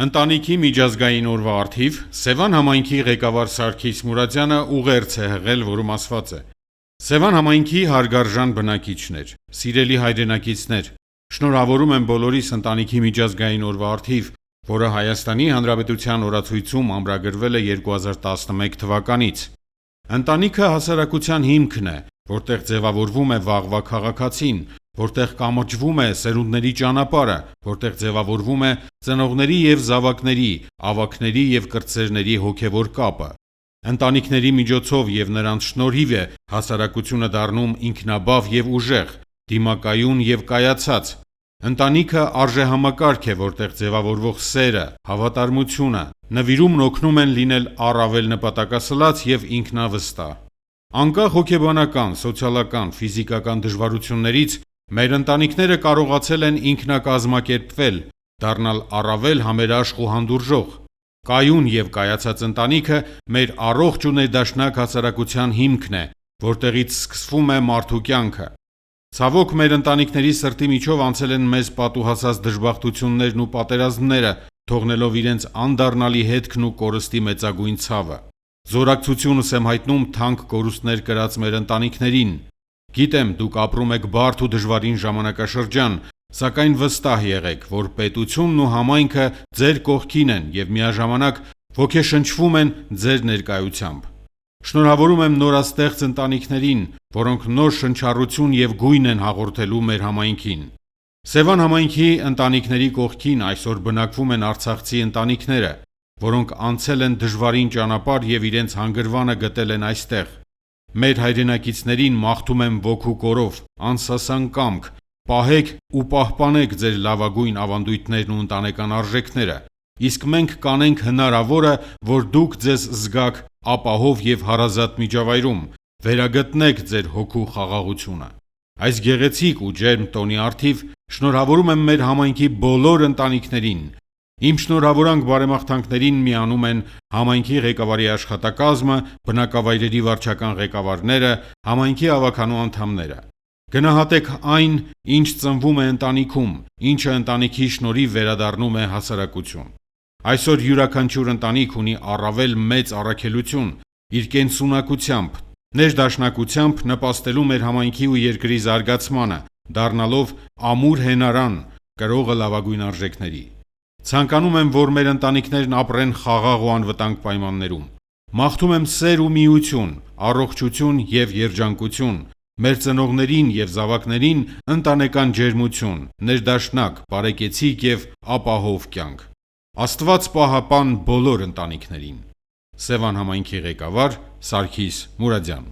Ընտանիքի միջազգային օրվա առթիվ Սևան համայնքի ղեկավար Սարգիս Մուրադյանը ուղերձ է հղել, որում ասված է. Սևան համայնքի հարգարժան բնակիչներ, սիրելի հայրենակիցներ, շնորհավորում եմ բոլորիս ընտանիքի միջազգային օրվա առթիվ, որը Հայաստանի Հանրապետության օրացույցում ամրագրվել է 2011 թվականից։ Ընտանիքը հասարակության հիմքն է, որտեղ ձևավորվում է վաղվա քաղաքացին, որտեղ կամրջվում է սերունդների ճանապարհը, որտեղ ձևավորվում է ծնողների և զավակների, ավագների և կրտսերների հոգևոր կապը։ Ընտանիքների միջոցով և նրանց շնորհիվ է հասարակությունը դառնում ինքնաբավ և ուժեղ, դիմակայուն և կայացած։ Ընտանիքը արժեհամակարգ է, որտեղ ձևավորվող սերը, հավատարմությունը, նվիրումն օգնում են լինել առավել նպատակասլաց և ինքնավստահ։ Անկախ հոգեբանական, սոցիալական, ֆիզիկական դժվարություններից մեր ընտանիքները կարողացել են ինքնակազմակերպվել, դառնալ առավել համերաշխ ու հանդուրժող։ Կայուն և կայացած ընտանիքը մեր առողջ ու ներդաշնակ հասարակության հիմքն է, որտեղից սկսվում է մարդու կյանքը։ Ցավոք, մեր ընտանիքների սրտի միջով անցել են մեզ պատուհասած դժբախտություններն ու պատերազմները, թողնելով իրենց անդառնալի հետքն ու կորստի մեծագույն ցավը։ Զորակցությունս եմ հայտնում թանկ կորուստներ կրած մեր ընտանիքներին։ Գիտեմ, դուք ապրում եք բարդ ու դժվարին ժամանակաշրջան, սակայն վստահ եղեք, որ պետությունն ու համայնքը ձեր կողքին են և միաժամանակ ոգեշնչվում են ձեր ներկայությամբ։ Շնորհավորում եմ նորաստեղծ ընտանիքներին, որոնք նոր շնչառություն և գույն են հաղորդելու մեր համայնքին։ Սևան համայնքի ընտանիքների կողքին այսօր բնակվում են արցախցի ընտանիքները, որոնք անցել են դժվարին ճանապարհ և իրենց հանգրվանը գտել են այստեղ։ Մեր հայրենակիցներին մաղթում եմ ոգու կորով, անսասան կամք, պահեք ու պահպանեք ձեր լավագույն ավանդույթներն ու ընտանեկան արժեքները, իսկ մենք կանենք հնարավորը, որ դուք ձեզ զգաք ապահով և հարազատ միջավայրում, վերագտնեք ձեր հոգու խաղաղությունը։ Այս գեղեցիկ ու ջերմ տոնի առթիվ շնորհավորում եմ մեր համայնքի բոլոր ընտանիքներին։ Իմ շնորհավորանք բարեմաղթանքներին միանում են համայնքի ղեկավարի աշխատակազմը, բնակավայրերի վարչական ղեկավարները, համայնքի ավագանու անդամները։ Գնահատեք այն, ինչ ծնվում է ընտանիքում, ինչը ընտանիքի շնորհիվ վերադառնում է հասարակություն։ Այսօր յուրաքանչյուր ընտանիք ունի առավել մեծ առաքելություն իր կենսունակությամբ, ներդաշնակությամբ նպաստելու մեր համայնքի ու երկրի զարգացմանը, դառնալով ամուր հենարան, կրողը լավագույն արժեքների։ Ցանկանում եմ, որ մեր ընտանիքներն ապրեն խաղաղ ու անվտանգ պայմաններում։ Մաղթում եմ սեր ու միություն, առողջություն և երջանկություն, մեր ծնողներին և զավակներին ընտանեկան ջերմություն, ներդաշնակ, բարեկեցիկ և ապահով կյանք։ Աստված պահապան բոլոր ընտանիքներին։ Սևան համայնքի ղեկավար Սարգիս Մուրադյան։